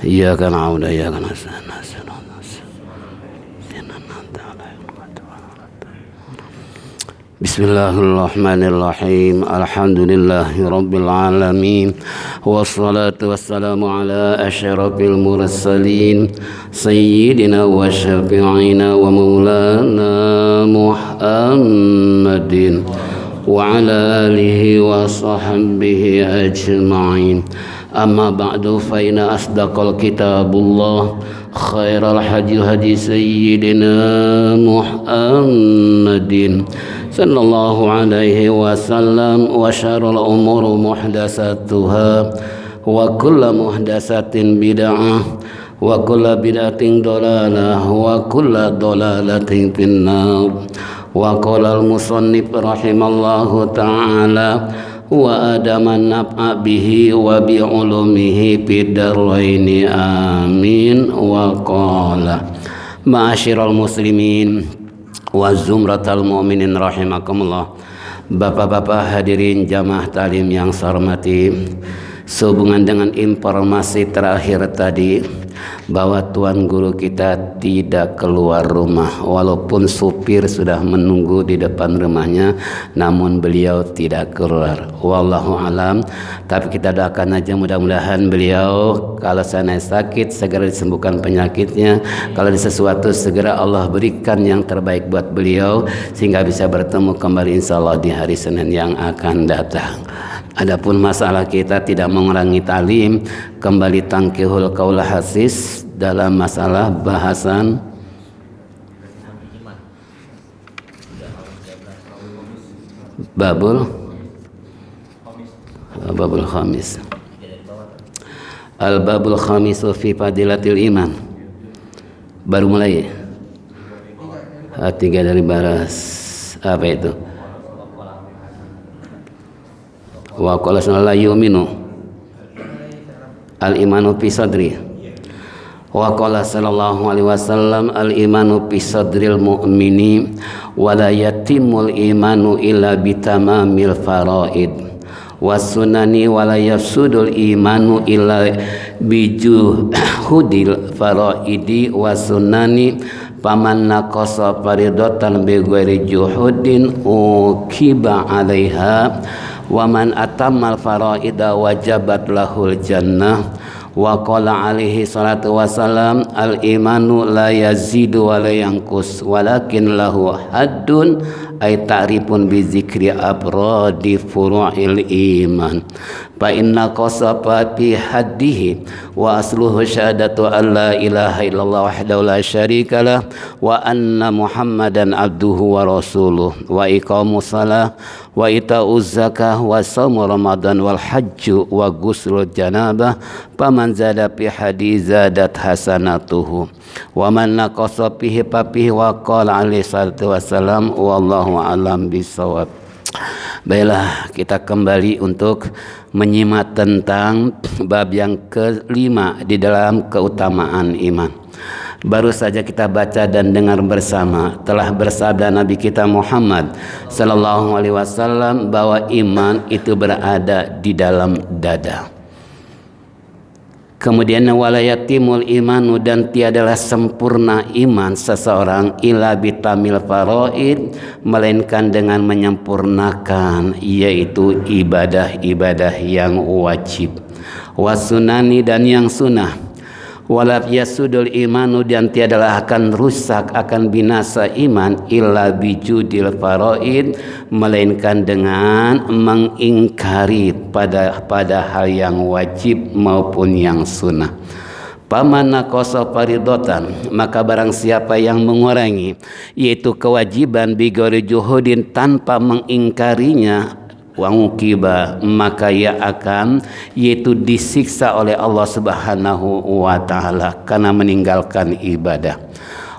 إياك نعبد وإياك نستعين بسم الله الرحمن الرحيم الحمد لله رب العالمين والصلاة والسلام على أشرف المرسلين سيدنا وشفيعنا ومولانا محمد وعلى آله وصحبه أجمعين أما بعد فإن أصدق الكتاب الله خير الحديث هدي سيدنا محمد صلى الله عليه وسلم وشر الأمور محدثاتها وكل محدثة بدعة وكل بدعة ضلالة وكل ضلالة في النار وقال المصنف رحمه الله تعالى وآدم النفع به وبعلومه في الدارين آمين وقال معاشر المسلمين wa zumratal mu'minin rahimakumullah. Bapak-bapak hadirin jamaah talim yang saya hormati, sehubungan dengan informasi terakhir tadi bahwa tuan guru kita tidak keluar rumah, walaupun supir sudah menunggu di depan rumahnya, namun beliau tidak keluar. Wallahu alam. Tapi kita doakan aja mudah-mudahan beliau kalau sana sakit segera disembuhkan penyakitnya, kalau ada sesuatu segera Allah berikan yang terbaik buat beliau sehingga bisa bertemu kembali insyaallah di hari Senin yang akan datang. Adapun masalah kita tidak mengurangi talim, kembali tangkihul qaul hasis dalam masalah bahasan babul khamis. Al-babul khamisu fi fadilatil iman. Baru mulai. Tiga dari baras. Apa itu? Wa qala la yu'minu al-imanu fi sadri. Wa qala sallallahu alaihi wasallam al-imanu fi sadril mu'mini wa la yatimul imanu illa bitamamil faraid wasunani wa la yafsudul imanu illa bijuhudil faraidi wasunani paman naqasa faridatan bi ghairi juhudin ukiba 'alaiha wa man atammal faraida wajabat lahul jannah. Wa qala alaihi salatu wasalam al imanu la yazidu wa la yanqus walakin lahu haddun ay ta'rifun bi zikri abradi furu'il iman fa inna qasafati haddihi wa asluhu syahadatu an la ilaha illallah wahdahu la syarikalah wa anna muhammadan abduhu wa rasuluh wa iqamus salah wa ita'uz zakah wa shaum ramadan wal hajju wa ghusl janabah paman zada fi hadis zadat hasanatuhu wa man naqasa fihi papihi wa qala alaihi salatu wassalam wallahu alam bisawab. Baiklah, kita kembali untuk menyimak tentang bab yang kelima di dalam keutamaan iman. Baru saja kita baca dan dengar bersama, telah bersabda Nabi kita Muhammad sallallahu alaihi wasallam bahwa iman itu berada di dalam dada. Kemudian walayatimul imanu, dan tiadalah sempurna iman seseorang illa bitamil faraid, melainkan dengan menyempurnakan yaitu ibadah-ibadah yang wajib, wasunani dan yang sunnah. Walab yasudul imanu, dan tiadalah akan rusak, akan binasa iman illa bijudil faraid, melainkan dengan mengingkari pada hal yang wajib maupun yang sunnah. Paman naqasa faridatan, maka barang siapa yang mengurangi yaitu kewajiban bigori juhudin tanpa mengingkarinya, wangukiba, maka ia akan yaitu disiksa oleh Allah Subhanahu wa taala karena meninggalkan ibadah.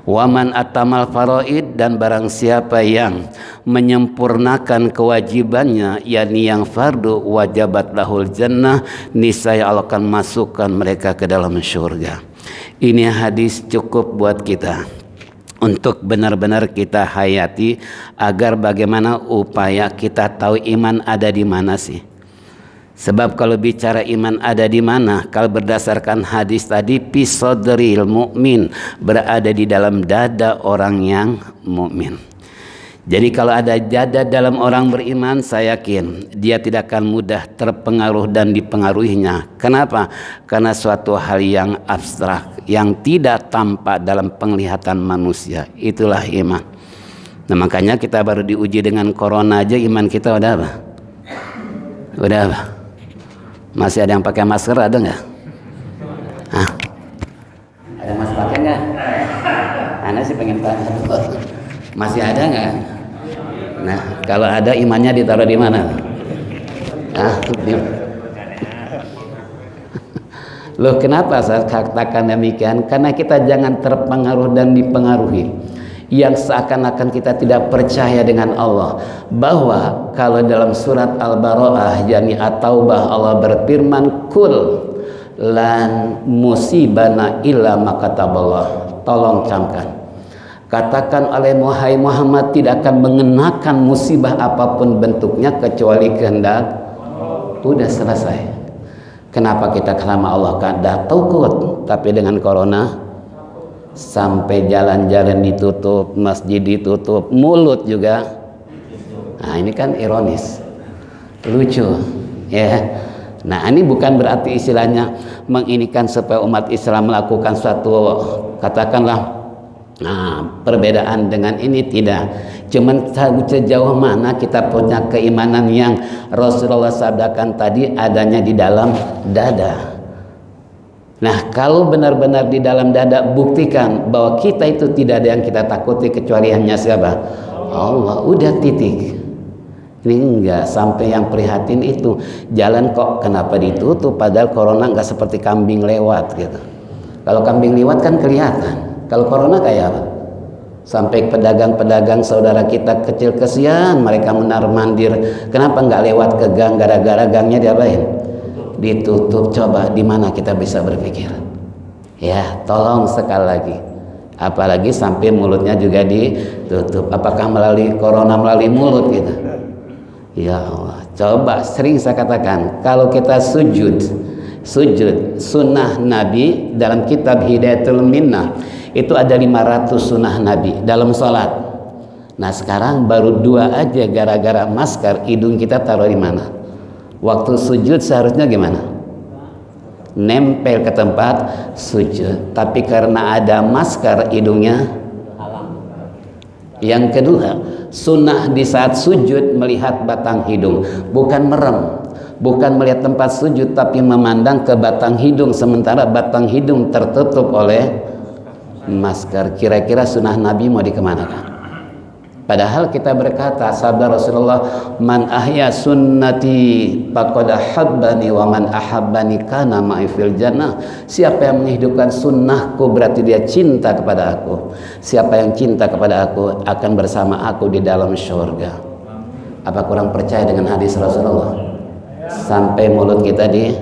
Waman atamal faraid, dan barang siapa yang menyempurnakan kewajibannya yakni yang fardu, wajabat lahul jannah, niscaya Allah akan masukkan mereka ke dalam surga. Ini hadis cukup buat kita untuk benar-benar kita hayati agar bagaimana upaya kita tahu iman ada di mana sih. Sebab kalau bicara iman ada di mana? Kalau berdasarkan hadis tadi, pisodril mukmin, berada di dalam dada orang yang mukmin. Jadi kalau ada dada dalam orang beriman, saya yakin dia tidak akan mudah terpengaruh dan dipengaruhinya. Kenapa? Karena suatu hal yang abstrak, yang tidak tampak dalam penglihatan manusia. Itulah iman. Nah makanya kita baru diuji dengan corona aja, iman kita udah apa? Udah apa? Masih ada yang pakai masker, ada nggak? Hah? Ada mas pakai nggak? Ana sih pengen tanya. Masih ada nggak? Nah, kalau ada imannya ditaruh di mana? Loh, kenapa saya katakan demikian? Karena kita jangan terpengaruh dan dipengaruhi. Yang seakan-akan kita tidak percaya dengan Allah, bahwa kalau dalam surat Al-Bara'ah yakni At-Taubah Allah berfirman kul lan musibana illa makataballah. Tolong camkan, katakan oleh Muhammad tidak akan mengenakan musibah apapun bentuknya kecuali kehendak. Udah selesai. Kenapa kita sama Allah kada takut? Tapi dengan corona sampai jalan-jalan ditutup, masjid ditutup, mulut juga. Nah ini kan ironis, lucu ya. Nah ini bukan berarti istilahnya menginikan supaya umat Islam melakukan suatu katakanlah perbedaan dengan ini, tidak. Cuman sejauh mana kita punya keimanan yang Rasulullah sabdakan tadi adanya di dalam dada. Nah kalau benar-benar di dalam dada, buktikan bahwa kita itu tidak ada yang kita takuti kecuali hanya siapa? Allah. Udah titik. Ini enggak sampai yang prihatin itu. Jalan kok kenapa ditutup padahal corona enggak seperti kambing lewat gitu. Kalau kambing lewat kan kelihatan. Kalau corona kayak apa? Sampai pedagang-pedagang saudara kita kecil kesian mereka menar-mandir. Kenapa enggak lewat ke gang, gara-gara gangnya diapain? Ditutup. Coba di mana kita bisa berpikir? Ya, tolong sekali lagi. Apalagi sampai mulutnya juga ditutup. Apakah melalui corona melalui mulut gitu? Ya Allah, coba sering saya katakan, kalau kita sujud sunnah Nabi dalam kitab Hidayatul Minnah itu ada 500 sunnah Nabi dalam sholat. Nah sekarang baru 2 aja gara-gara masker hidung kita taruh di mana? Waktu sujud seharusnya gimana? Nempel ke tempat sujud. Tapi karena ada masker hidungnya. Yang kedua, sunnah di saat sujud melihat batang hidung, bukan merem, bukan melihat tempat sujud, tapi memandang ke batang hidung sementara batang hidung tertutup oleh masker. Kira-kira sunnah Nabi mau dikemanakan? Padahal kita berkata, sabda Rasulullah, man ahya sunnati faqad ahabbani wa man ahabbani kana ma'i fil jannah. Siapa yang menghidupkan sunnahku berarti dia cinta kepada aku. Siapa yang cinta kepada aku akan bersama aku di dalam syurga. Apa kurang percaya dengan hadis Rasulullah? Sampai mulut kita di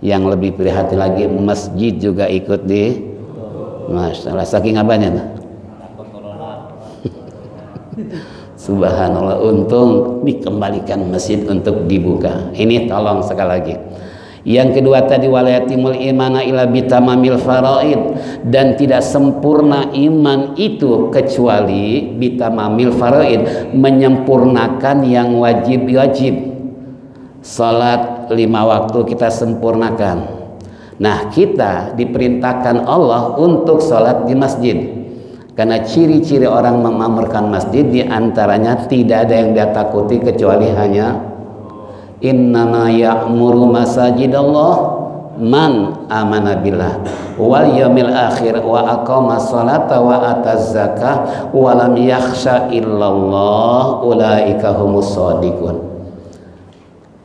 yang lebih prihatin lagi, masjid juga ikut di masalah. Saking apanya? Subhanallah, untung dikembalikan masjid untuk dibuka. Ini tolong sekali lagi. Yang kedua tadi walayatimul imana ila bitamamil faraid, dan tidak sempurna iman itu kecuali bitamamil faraid, menyempurnakan yang wajib-wajib. Salat 5 waktu kita sempurnakan. Nah kita diperintahkan Allah untuk salat di masjid. Karena ciri-ciri orang memakmurkan masjid diantaranya tidak ada yang dia takuti kecuali hanya innama ya'muru masajidallah man amana billah wal yaumil akhir wa aqama sholata wa ataz zakah wa lam yakhsha illallah ulaika humus shadiqun.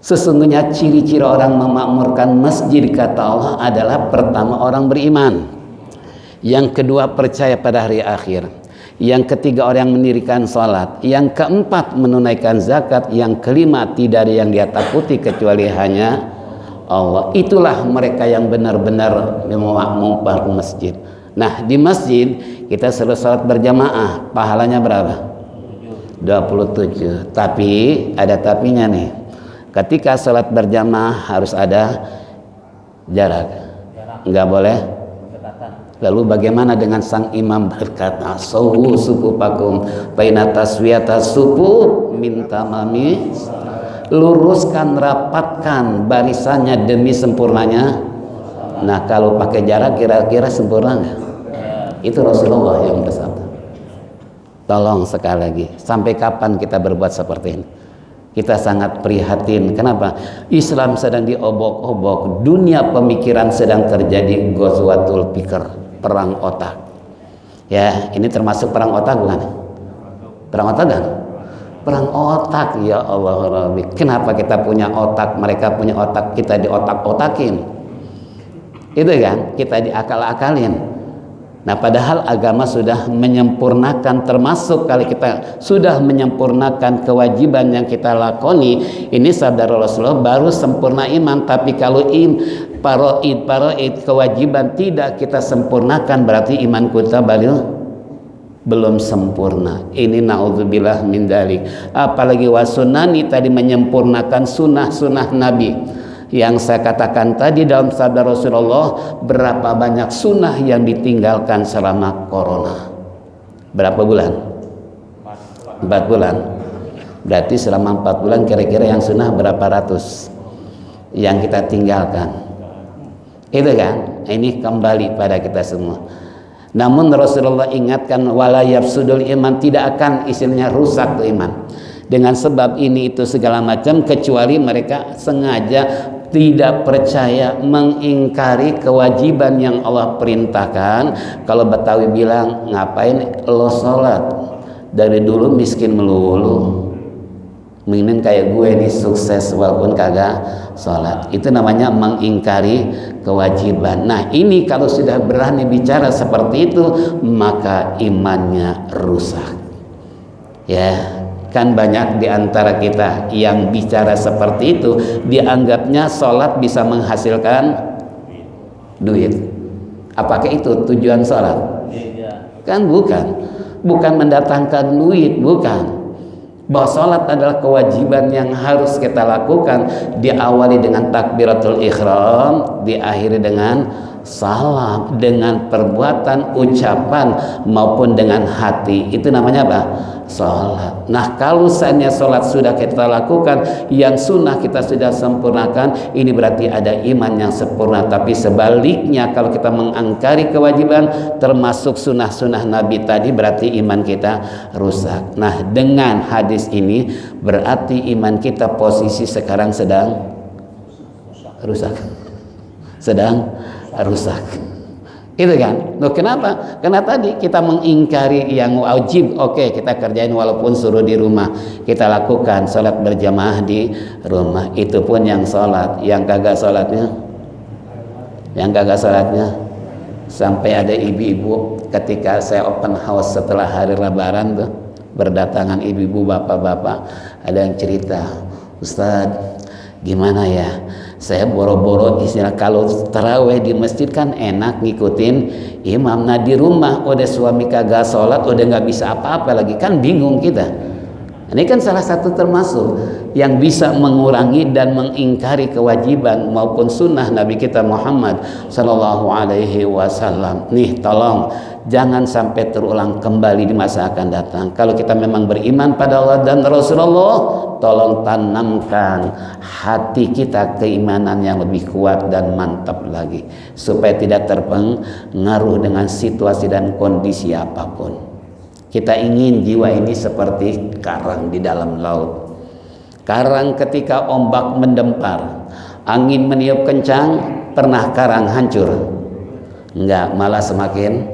Sesungguhnya ciri-ciri orang memakmurkan masjid kata Allah adalah pertama orang beriman, yang kedua percaya pada hari akhir, yang ketiga orang yang mendirikan sholat, yang keempat menunaikan zakat, yang kelima tidak ada yang dia takuti kecuali hanya Allah. Itulah mereka yang benar-benar memakmurkan masjid. Nah di masjid kita selalu sholat berjamaah, pahalanya berapa? 27. Tapi ada tapinya nih. Ketika sholat berjamaah harus ada jarak. Enggak boleh. Lalu bagaimana dengan sang imam berkata, "Sawu sufufakum baina taswiyata sufuf min tamami." Luruskan, rapatkan barisannya demi sempurnanya. Nah, kalau pakai jarak kira-kira sempurna nggak? Itu Rasulullah yang bersabda. Tolong sekali lagi, sampai kapan kita berbuat seperti ini? Kita sangat prihatin. Kenapa? Islam sedang diobok-obok, dunia pemikiran sedang terjadi ghazwatul fikr, perang otak. Ya, ini termasuk perang otak bukan? Perang otak kan? Perang otak, ya Allah Rabbi. Kenapa kita punya otak, mereka punya otak, kita diotak-otakin? Itu kan, kita diakal-akalin. Nah, padahal agama sudah menyempurnakan, termasuk kalau kita sudah menyempurnakan kewajiban yang kita lakoni, ini sabda Rasulullah, baru sempurna iman. Tapi kalau paraid kewajiban tidak kita sempurnakan, berarti iman kita belum sempurna. Ini naudzubillah min dzalik. Apalagi wasunani tadi menyempurnakan sunnah-sunnah Nabi. Yang saya katakan tadi dalam sabda Rasulullah, berapa banyak sunnah yang ditinggalkan selama corona? Berapa bulan? 4 bulan. Berarti selama 4 bulan kira-kira yang sunnah berapa ratus yang kita tinggalkan? Itu kan? Ini kembali pada kita semua. Namun Rasulullah ingatkan, wala yafsudul iman, tidak akan istilahnya rusak tuh iman dengan sebab ini itu segala macam, kecuali mereka sengaja tidak percaya, mengingkari kewajiban yang Allah perintahkan. Kalau Betawi bilang, ngapain lo sholat? Dari dulu miskin melulu, mungkin kayak gue nih sukses walaupun kagak sholat. Itu namanya mengingkari kewajiban. Nah, ini kalau sudah berani bicara seperti itu, maka imannya rusak. Ya, kan banyak di antara kita yang bicara seperti itu, dianggapnya sholat bisa menghasilkan duit. Apakah itu tujuan sholat? Kan bukan mendatangkan duit, bukan. Bahwa sholat adalah kewajiban yang harus kita lakukan, diawali dengan takbiratul ihram, diakhiri dengan salam, dengan perbuatan, ucapan maupun dengan hati. Itu namanya apa? Sholat. Nah, kalau seandainya sholat sudah kita lakukan, yang sunnah kita sudah sempurnakan, ini berarti ada iman yang sempurna. Tapi sebaliknya, kalau kita mengingkari kewajiban termasuk sunnah-sunnah Nabi tadi, berarti iman kita rusak. Nah, dengan hadis ini berarti iman kita posisi sekarang sedang rusak. Sedang rusak. Itu kan? Loh, kenapa? Karena tadi kita mengingkari yang wajib. Oke, kita kerjain walaupun suruh di rumah. Kita lakukan sholat berjamaah di rumah. Itu pun yang sholat. Yang kagak sholatnya sampai ada ibu-ibu ketika saya open house setelah hari Lebaran tuh, berdatangan ibu-ibu, bapak-bapak, ada yang cerita, Ustadz, gimana ya, saya boro-boro istilah kalau taraweh di masjid kan enak ngikutin imam. Nah, di rumah udah suami kagak sholat, udah nggak bisa apa-apa lagi, kan bingung kita. Ini kan salah satu termasuk yang bisa mengurangi dan mengingkari kewajiban maupun sunnah Nabi kita Muhammad Sallallahu Alaihi Wasallam. Nih, tolong jangan sampai terulang kembali di masa akan datang. Kalau kita memang beriman pada Allah dan Rasulullah, tolong tanamkan hati kita keimanan yang lebih kuat dan mantap lagi, supaya tidak terpengaruh dengan situasi dan kondisi apapun. Kita ingin jiwa ini seperti karang di dalam laut. Karang ketika ombak mendempar, angin meniup kencang, pernah karang hancur? Enggak, malah semakin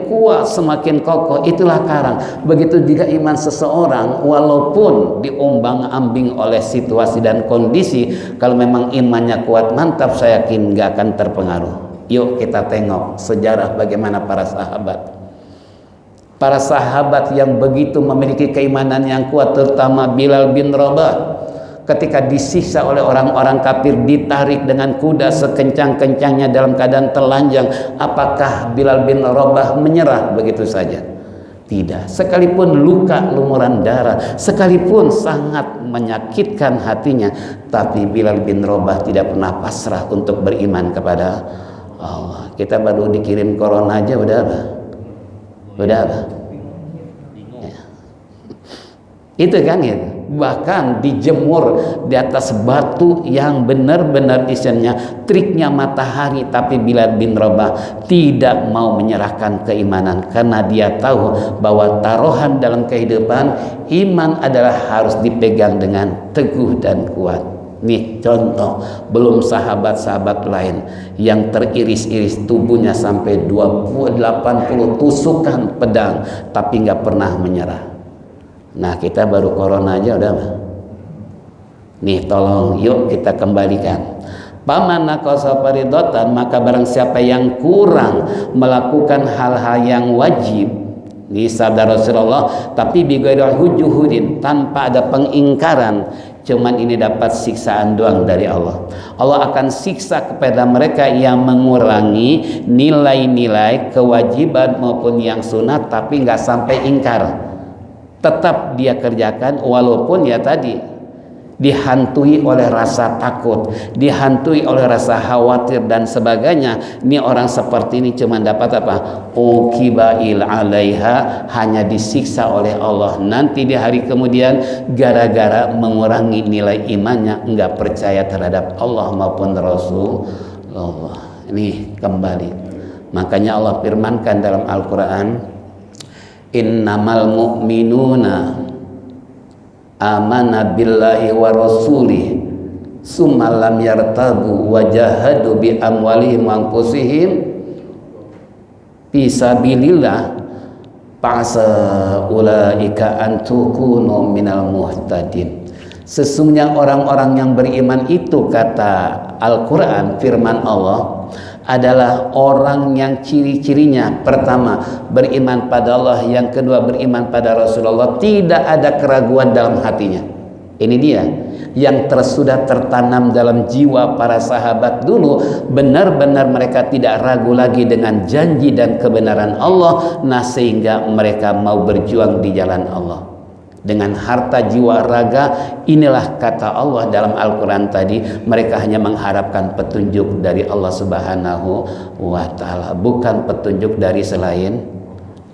kuat, semakin kokoh. Itulah karang. Begitu juga iman seseorang, walaupun diombang-ambing oleh situasi dan kondisi, kalau memang imannya kuat, mantap, saya yakin enggak akan terpengaruh. Yuk kita tengok sejarah bagaimana para sahabat. Para sahabat yang begitu memiliki keimanan yang kuat, terutama Bilal bin Rabah, ketika disiksa oleh orang-orang kafir, ditarik dengan kuda sekencang-kencangnya dalam keadaan telanjang, apakah Bilal bin Rabah menyerah begitu saja? Tidak. Sekalipun luka lumuran darah, sekalipun sangat menyakitkan hatinya, tapi Bilal bin Rabah tidak pernah pasrah untuk beriman kepada Allah. Kita baru dikirim corona aja udah apa? Udah apa? Ya. Itu kan ya. Bahkan dijemur di atas batu yang benar-benar isinya triknya matahari, tapi Bilal bin Rabah tidak mau menyerahkan keimanan karena dia tahu bahwa taruhan dalam kehidupan iman adalah harus dipegang dengan teguh dan kuat. Nih contoh, belum sahabat-sahabat lain yang teriris-iris tubuhnya sampai 80 tusukan pedang tapi nggak pernah menyerah. Nah kita baru corona aja udah. Nih tolong yuk kita kembalikan. Paman naqasa faridotan, maka barang siapa yang kurang melakukan hal-hal yang wajib, nih sabda Rasulullah, tapi bighairi hujuhudin, tanpa ada pengingkaran, cuman ini dapat siksaan doang dari Allah. Allah akan siksa kepada mereka yang mengurangi nilai-nilai kewajiban maupun yang sunat tapi nggak sampai ingkar. Tetap dia kerjakan walaupun ya tadi dihantui oleh rasa takut, dihantui oleh rasa khawatir dan sebagainya. Ini orang seperti ini cuma dapat apa? Uqibail alaiha, hanya disiksa oleh Allah nanti di hari kemudian gara-gara mengurangi nilai imannya, enggak percaya terhadap Allah maupun Rasulullah. Ini kembali. Makanya Allah firmankan dalam Al-Qur'an, innamal mu'minuna amana billahi wa rasulih summa lam yartabu wa jahadu bi amwalihim wa anfusihim fisabilillah fa'asa ulaika an tukunu minal muhtadin. Sesungguhnya orang-orang yang beriman itu, kata Al-Quran, firman Allah, adalah orang yang ciri-cirinya pertama beriman pada Allah, yang kedua beriman pada Rasulullah, tidak ada keraguan dalam hatinya. Ini dia yang sudah tertanam dalam jiwa para sahabat dulu, benar-benar mereka tidak ragu lagi dengan janji dan kebenaran Allah. Nah sehingga mereka mau berjuang di jalan Allah dengan harta jiwa raga. Inilah kata Allah dalam Al-Quran tadi, mereka hanya mengharapkan petunjuk dari Allah Subhanahu wa ta'ala, bukan petunjuk dari selain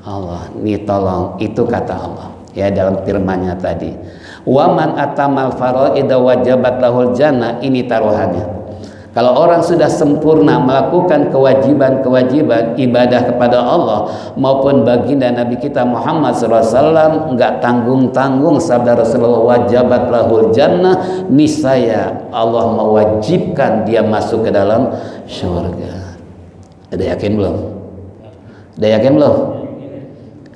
Allah. Ini tolong, itu kata Allah ya dalam firman-Nya tadi, waman atamal faraida wajabat lahul jannah. Ini taruhannya. Kalau orang sudah sempurna melakukan kewajiban-kewajiban ibadah kepada Allah maupun baginda Nabi kita Muhammad SAW, enggak tanggung-tanggung sabda Rasulullah, wajabat lahul jannah, niscaya Allah mewajibkan dia masuk ke dalam surga. Ada yakin belum? Ada yakin belum?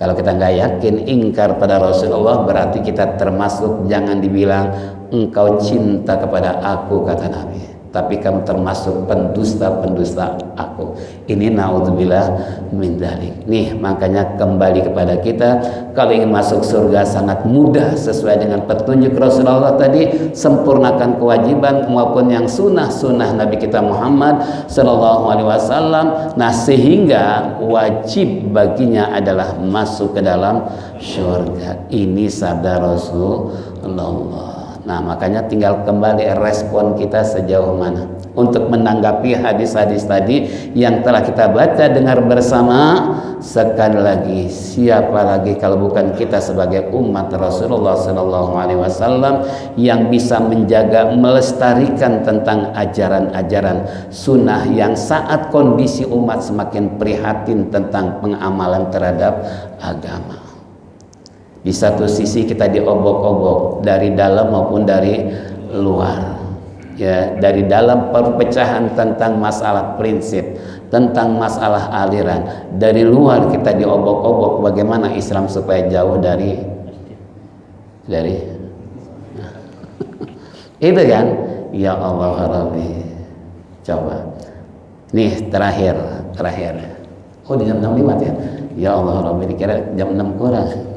Kalau kita nggak yakin, ingkar pada Rasulullah, berarti kita termasuk, jangan dibilang engkau cinta kepada aku kata Nabi, tapi kamu termasuk pendusta-pendusta aku. Ini naudzubillah min dzalik. Nih makanya kembali kepada kita, kalau ingin masuk surga sangat mudah sesuai dengan petunjuk Rasulullah tadi, sempurnakan kewajiban maupun yang sunnah-sunnah Nabi kita Muhammad Sallallahu Alaihi Wasallam. Nah sehingga wajib baginya adalah masuk ke dalam surga. Ini sabda Rasulullah. Nah makanya tinggal kembali respon kita sejauh mana untuk menanggapi hadis-hadis tadi yang telah kita baca dengar bersama. Sekali lagi, siapa lagi kalau bukan kita sebagai umat Rasulullah Sallallahu Alaihi Wasallam yang bisa menjaga, melestarikan tentang ajaran-ajaran sunnah yang saat kondisi umat semakin prihatin tentang pengamalan terhadap agama. Di satu sisi kita diobok-obok dari dalam maupun dari luar, ya, dari dalam perpecahan tentang masalah prinsip, tentang masalah aliran. Dari luar kita diobok-obok bagaimana Islam supaya jauh dari itu kan. Ya Allah Rabbi, coba nih terakhir oh di jam 6 lewat ya. Ya Allah Rabbi, dikira jam 6 kurang.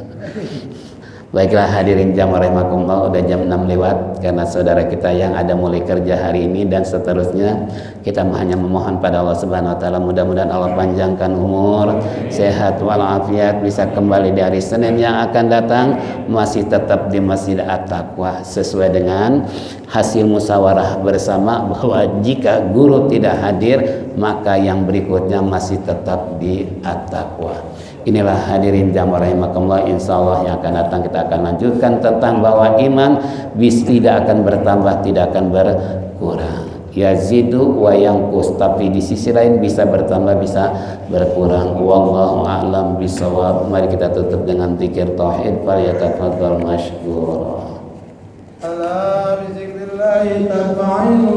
Baiklah hadirin jamaah rahimakumullah, udah jam 6 lewat karena saudara kita yang ada mulai kerja hari ini dan seterusnya. Kita hanya memohon pada Allah Subhanahu wa taala mudah-mudahan Allah panjangkan umur, sehat walafiat, bisa kembali di hari Senin yang akan datang masih tetap di Masjid At-Taqwa sesuai dengan hasil musyawarah bersama bahwa jika guru tidak hadir maka yang berikutnya masih tetap di At-Taqwa. Inilah hadirin jamaah rahimakumullah, insyaallah yang akan datang kita akan lanjutkan tentang bahwa iman tidak akan bertambah, tidak akan berkurang. Yazidu wa yanqus, tapi di sisi lain bisa bertambah, bisa berkurang. Wallahu a'lam bishawab. Mari kita tutup dengan zikir tauhid. Falyatafadhal mashkura. Ala bi dzikrillah tatma'innu